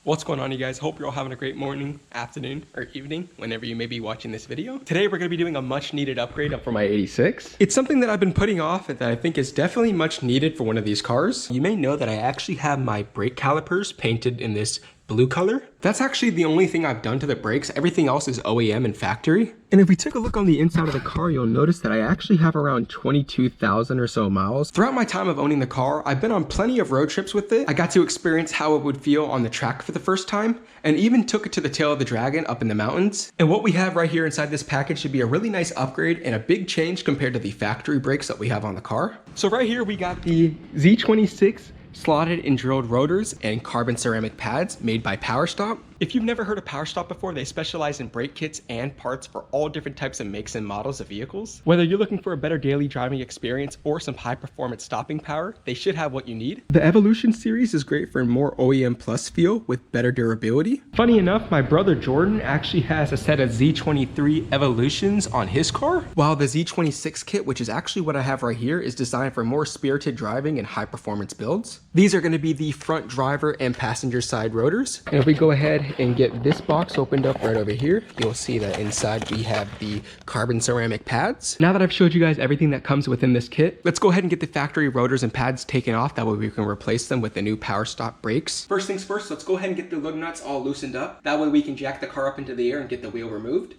What's going on, you guys? Hope you're all having a great morning, afternoon, or evening, whenever you may be watching this video. Today, we're going to be doing a much needed upgrade up for my 86. It's something that I've been putting off and that I think is definitely much needed for one of these cars. You may know that I actually have my brake calipers painted in this blue color. That's actually the only thing I've done to the brakes. Everything else is OEM and factory. And if we take a look on the inside of the car, you'll notice that I actually have around 22,000 or so miles. Throughout my time of owning the car, I've been on plenty of road trips with it. I got to experience how it would feel on the track for the first time, and even took it to the tail of the dragon up in the mountains. And what we have right here inside this package should be a really nice upgrade and a big change compared to the factory brakes that we have on the car. So right here we got the Z26 slotted and drilled rotors and carbon ceramic pads made by Powerstop. If you've never heard of Powerstop before, they specialize in brake kits and parts for all different types of makes and models of vehicles. Whether you're looking for a better daily driving experience or some high performance stopping power, they should have what you need. The Evolution series is great for a more OEM plus feel with better durability. Funny enough, my brother Jordan actually has a set of Z23 Evolutions on his car, while the Z26 kit, which is actually what I have right here, is designed for more spirited driving and high performance builds. These are going to be the front driver and passenger side rotors. And if we go ahead and get this box opened up right over here, you'll see that inside we have the carbon ceramic pads. Now that I've showed you guys everything that comes within this kit, let's go ahead and get the factory rotors and pads taken off. That way we can replace them with the new Powerstop brakes. First things first, let's go ahead and get the lug nuts all loosened up. That way we can jack the car up into the air and get the wheel removed.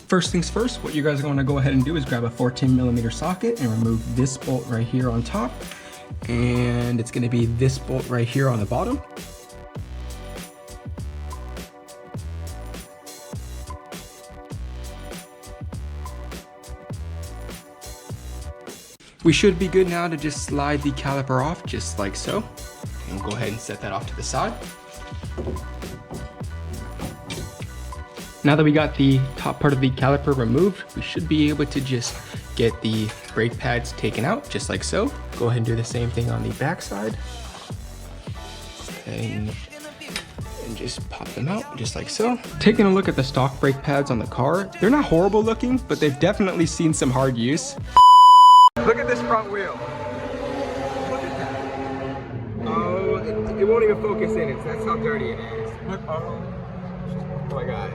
First things first, what you guys are going to go ahead and do is grab a 14mm socket and remove this bolt right here on top. And it's going to be this bolt right here on the bottom. We should be good now to just slide the caliper off just like so. And we'll go ahead and set that off to the side. Now that we got the top part of the caliper removed, we should be able to just get the brake pads taken out, just like so. Go ahead and do the same thing on the back side. And just pop them out, just like so. Taking a look at the stock brake pads on the car, they're not horrible looking, but they've definitely seen some hard use. Look at this front wheel. Look at that. Oh, it won't even focus in it. That's how dirty it is. Look, oh my God.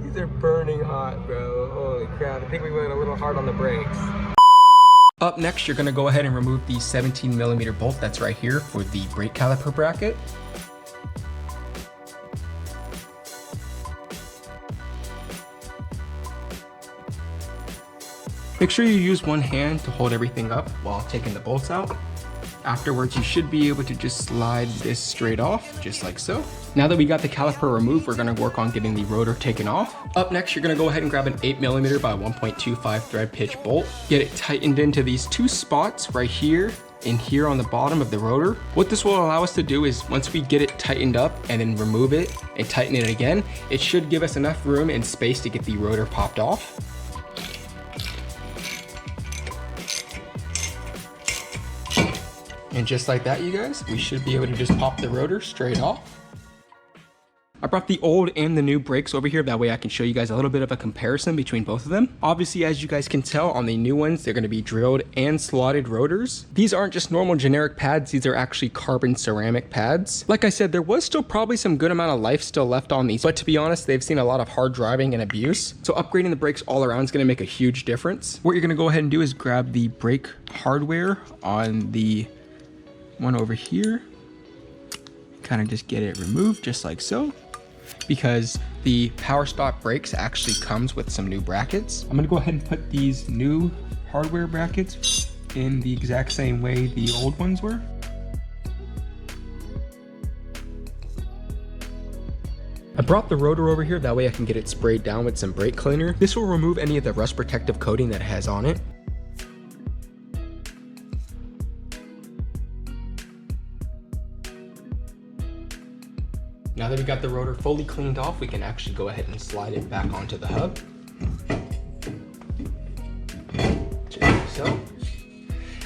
These are burning hot, bro. Holy crap. I think we went a little hard on the brakes. Up next, you're gonna go ahead and remove the 17mm bolt that's right here for the brake caliper bracket. Make sure you use one hand to hold everything up while taking the bolts out. Afterwards, you should be able to just slide this straight off, just like so. Now that we got the caliper removed, we're gonna work on getting the rotor taken off. Up next, you're gonna go ahead and grab an 8mm by 1.25 thread pitch bolt. Get it tightened into these two spots right here and here on the bottom of the rotor. What this will allow us to do is once we get it tightened up and then remove it and tighten it again, it should give us enough room and space to get the rotor popped off. And just like that, you guys, we should be able to just pop the rotor straight off. I brought the old and the new brakes over here. That way I can show you guys a little bit of a comparison between both of them. Obviously, as you guys can tell on the new ones, they're going to be drilled and slotted rotors. These aren't just normal generic pads. These are actually carbon ceramic pads. Like I said, there was still probably some good amount of life still left on these, but to be honest, they've seen a lot of hard driving and abuse. So upgrading the brakes all around is going to make a huge difference. What you're going to go ahead and do is grab the brake hardware on the one over here, kind of just get it removed just like so, because the Powerstop brakes actually comes with some new brackets. I'm gonna go ahead and put these new hardware brackets in the exact same way the old ones were. I brought the rotor over here, that way I can get it sprayed down with some brake cleaner. This will remove any of the rust protective coating that it has on it. Now that we got the rotor fully cleaned off, we can actually go ahead and slide it back onto the hub.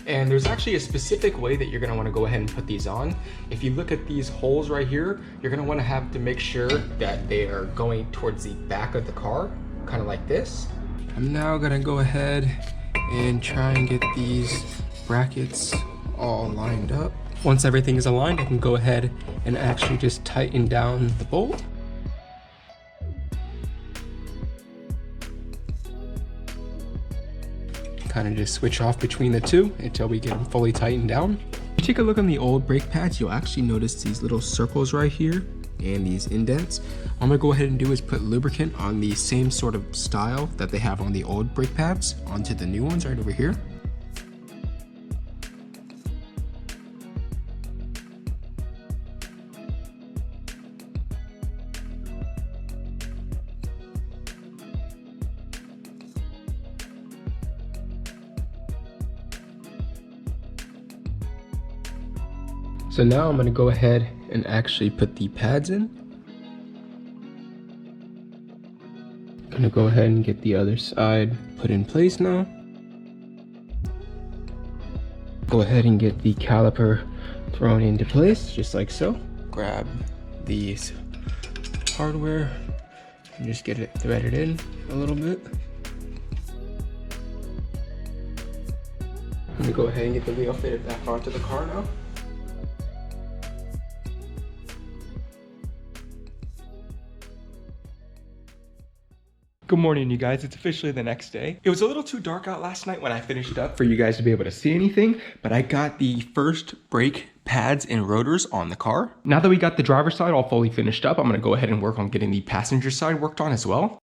And there's actually a specific way that you're gonna wanna go ahead and put these on. If you look at these holes right here, you're gonna wanna have to make sure that they are going towards the back of the car, kind of like this. I'm now gonna go ahead and try and get these brackets all lined up. Once everything is aligned, I can go ahead and actually just tighten down the bolt. Kind of just switch off between the two until we get them fully tightened down. If you take a look on the old brake pads, you'll actually notice these little circles right here and these indents. What I'm gonna go ahead and do is put lubricant on the same sort of style that they have on the old brake pads onto the new ones right over here. So now I'm gonna go ahead and actually put the pads in. I'm gonna go ahead and get the other side put in place now. Go ahead and get the caliper thrown into place, just like so. Grab these hardware and just get it threaded in a little bit. I'm gonna go ahead and get the wheel fitted back onto the car now. Good morning, you guys. It's officially the next day. It was a little too dark out last night when I finished up for you guys to be able to see anything, but I got the first brake pads and rotors on the car. Now that we got the driver's side all fully finished up, I'm gonna go ahead and work on getting the passenger side worked on as well.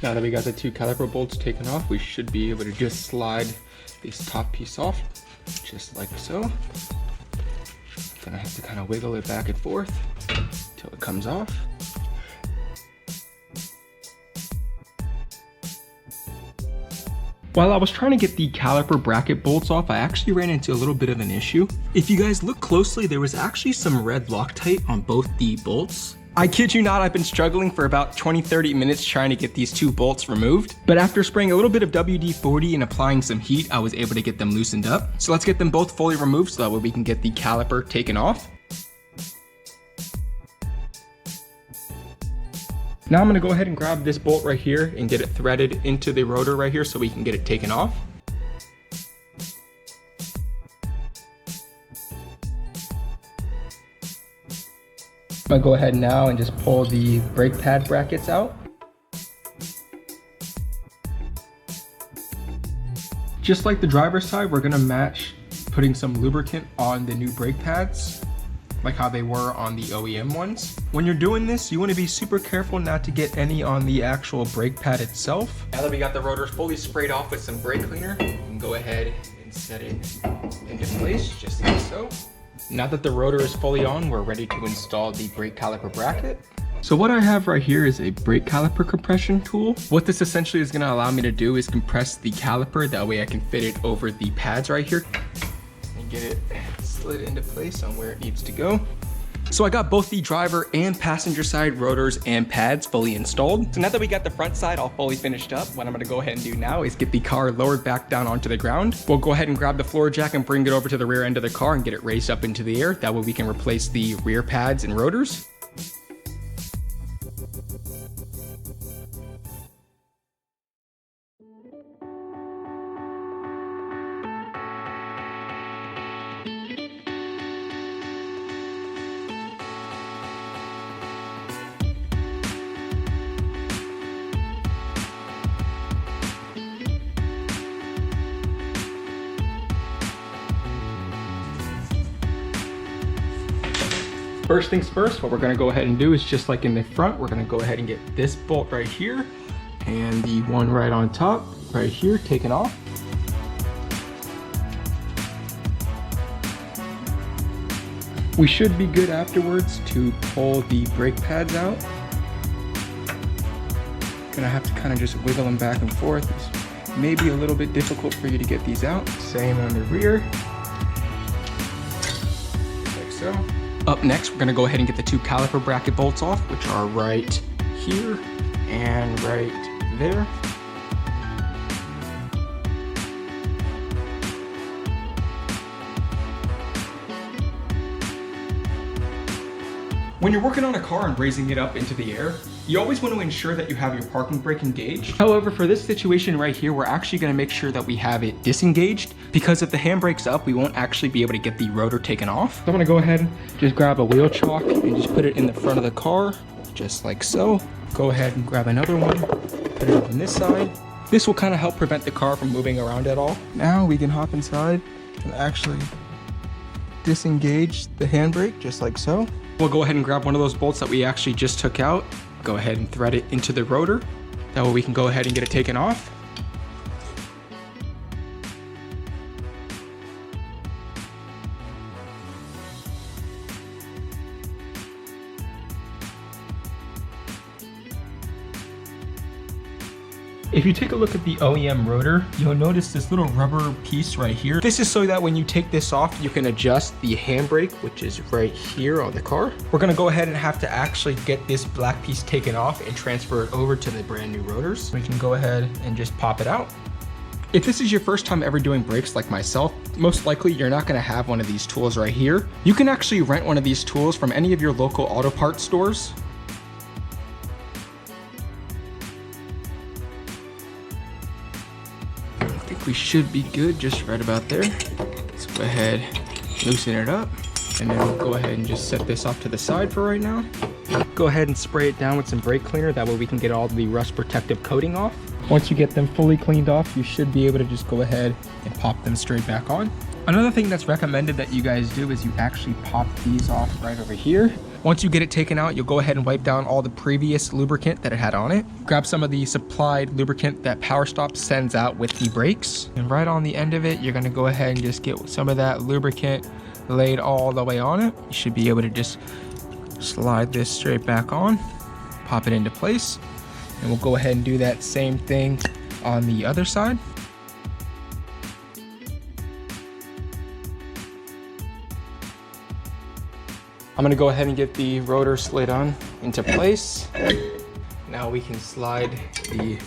Now that we got the two caliper bolts taken off, we should be able to just slide this top piece off, just like so. Gonna have to kind of wiggle it back and forth till it comes off. While I was trying to get the caliper bracket bolts off, I actually ran into a little bit of an issue. If you guys look closely, there was actually some red Loctite on both the bolts. I kid you not, I've been struggling for about 20-30 minutes trying to get these two bolts removed. But after spraying a little bit of WD-40 and applying some heat, I was able to get them loosened up. So let's get them both fully removed so that way we can get the caliper taken off. Now I'm gonna go ahead and grab this bolt right here and get it threaded into the rotor right here so we can get it taken off. I'm gonna go ahead now and just pull the brake pad brackets out. Just like the driver's side, we're gonna match putting some lubricant on the new brake pads, like how they were on the OEM ones. When you're doing this, you wanna be super careful not to get any on the actual brake pad itself. Now that we got the rotors fully sprayed off with some brake cleaner, we can go ahead and set it into place, just like so. Now that the rotor is fully on, we're ready to install the brake caliper bracket. So what I have right here is a brake caliper compression tool. What this essentially is gonna allow me to do is compress the caliper, that way I can fit it over the pads right here and get it slid into place on where it needs to go. So I got both the driver and passenger side rotors and pads fully installed. So now that we got the front side all fully finished up, what I'm gonna go ahead and do now is get the car lowered back down onto the ground. We'll go ahead and grab the floor jack and bring it over to the rear end of the car and get it raised up into the air. That way we can replace the rear pads and rotors. First things first, what we're gonna go ahead and do is just like in the front, we're gonna go ahead and get this bolt right here and the one right on top right here taken off. We should be good afterwards to pull the brake pads out. Gonna have to kind of just wiggle them back and forth. Maybe a little bit difficult for you to get these out. Same on the rear, like so. Up next, we're gonna go ahead and get the 2 caliper bracket bolts off, which are right here and right there. When you're working on a car and raising it up into the air, you always want to ensure that you have your parking brake engaged. However, for this situation right here, we're actually going to make sure that we have it disengaged, because if the handbrake's up, we won't actually be able to get the rotor taken off. So I'm going to go ahead and just grab a wheel chalk and just put it in the front of the car, just like so. Go ahead and grab another one, put it on this side. This will kind of help prevent the car from moving around at all. Now we can hop inside and actually disengage the handbrake, just like so. We'll go ahead and grab one of those bolts that we actually just took out. Go ahead and thread it into the rotor. That way we can go ahead and get it taken off. If you take a look at the OEM rotor, you'll notice this little rubber piece right here. This is so that when you take this off, you can adjust the handbrake, which is right here on the car. We're gonna go ahead and have to actually get this black piece taken off and transfer it over to the brand new rotors. We can go ahead and just pop it out. If this is your first time ever doing brakes like myself, most likely you're not gonna have one of these tools right here. You can actually rent one of these tools from any of your local auto parts stores. We should be good just right about there. Let's go ahead, loosen it up, and then we'll go ahead and just set this off to the side for right now. Go ahead and spray it down with some brake cleaner, that way we can get all the rust protective coating off. Once you get them fully cleaned off, you should be able to just go ahead and pop them straight back on. Another thing that's recommended that you guys do is you actually pop these off right over here. Once you get it taken out, you'll go ahead and wipe down all the previous lubricant that it had on it. Grab some of the supplied lubricant that Powerstop sends out with the brakes. And right on the end of it, you're gonna go ahead and just get some of that lubricant laid all the way on it. You should be able to just slide this straight back on, pop it into place. And we'll go ahead and do that same thing on the other side. I'm gonna go ahead and get the rotor slid on into place. Now we can slide the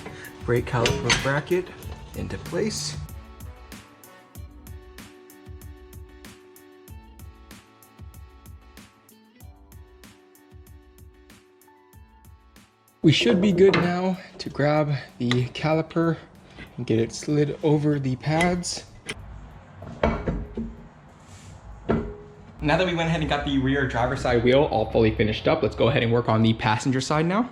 brake caliper bracket into place. We should be good now to grab the caliper and get it slid over the pads. Now that we went ahead and got the rear driver's side wheel all fully finished up, let's go ahead and work on the passenger side now.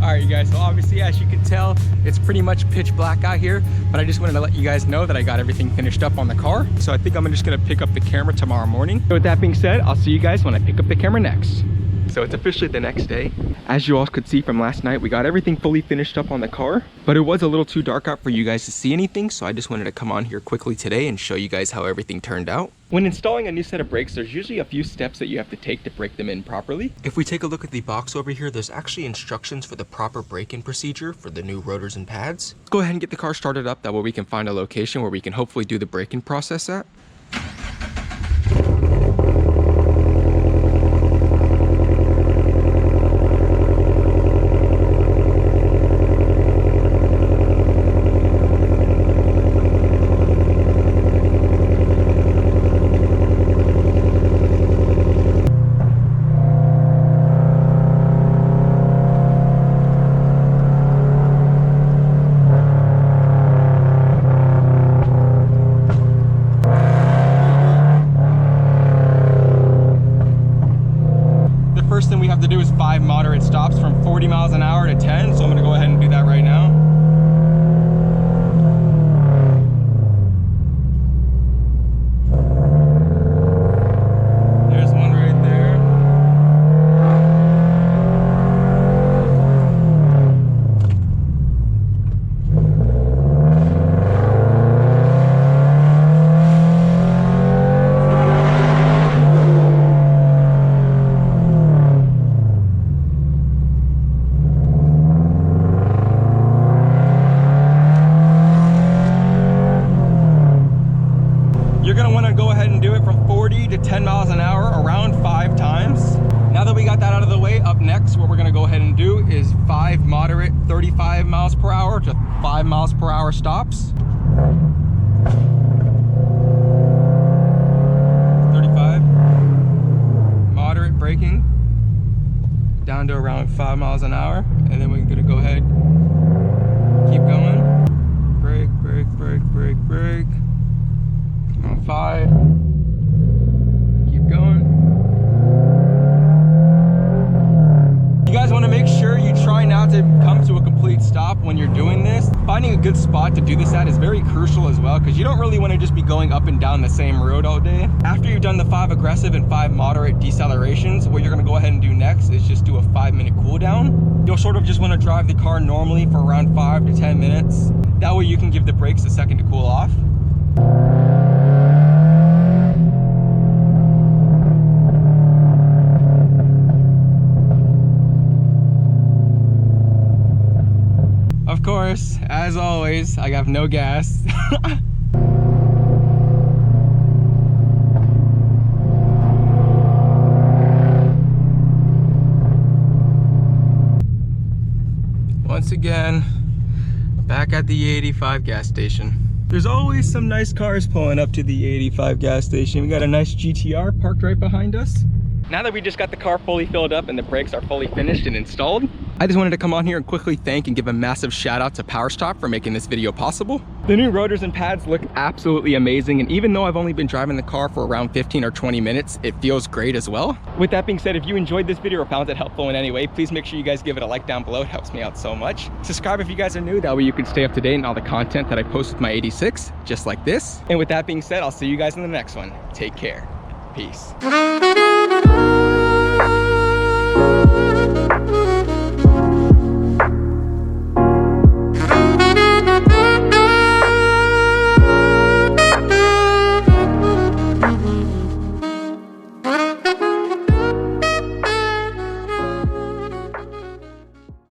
Alright you guys, so obviously as you can tell, it's pretty much pitch black out here, but I just wanted to let you guys know that I got everything finished up on the car. So I think I'm just gonna pick up the camera tomorrow morning. So with that being said, I'll see you guys when I pick up the camera next. So it's officially the next day. As you all could see from last night, we got everything fully finished up on the car, but it was a little too dark out for you guys to see anything, so I just wanted to come on here quickly today and show you guys how everything turned out. When installing a new set of brakes, there's usually a few steps that you have to take to brake them in properly. If we take a look at the box over here, there's actually instructions for the proper break-in procedure for the new rotors and pads. Let's go ahead and get the car started up, that way we can find a location where we can hopefully do the break-in process at. You're gonna wanna go ahead and do it from 40 to 10 miles an hour around 5 times. Now that we got that out of the way, up next, what we're gonna go ahead and do is 5 moderate 35 miles per hour to 5 miles per hour stops. 35, moderate braking, down to around 5 miles an hour. And then we're gonna go ahead, keep going. Brake, brake, brake, brake, brake. On 5, keep going. You guys want to make sure you try not to come to a complete stop when you're doing this. Finding a good spot to do this at is very crucial as well, because you don't really want to just be going up and down the same road all day. After you've done the 5 aggressive and 5 moderate decelerations, what you're going to go ahead and do next is just do a 5-minute cool down. You'll sort of just want to drive the car normally for around 5 to 10 minutes. That way you can give the brakes a second to cool off. Of course, as always, I have no gas. Once again, back at the 85 gas station. There's always some nice cars pulling up to the 85 gas station. We got a nice GTR parked right behind us. Now that we just got the car fully filled up and the brakes are fully finished and installed, I just wanted to come on here and quickly thank and give a massive shout out to Powerstop for making this video possible. The new rotors and pads look absolutely amazing, and even though I've only been driving the car for around 15 or 20 minutes, it feels great as well. With that being said, if you enjoyed this video or found it helpful in any way, please make sure you guys give it a like down below. It helps me out so much. Subscribe if you guys are new, that way you can stay up to date on all the content that I post with my 86, just like this. And with that being said, I'll see you guys in the next one. Take care. Peace.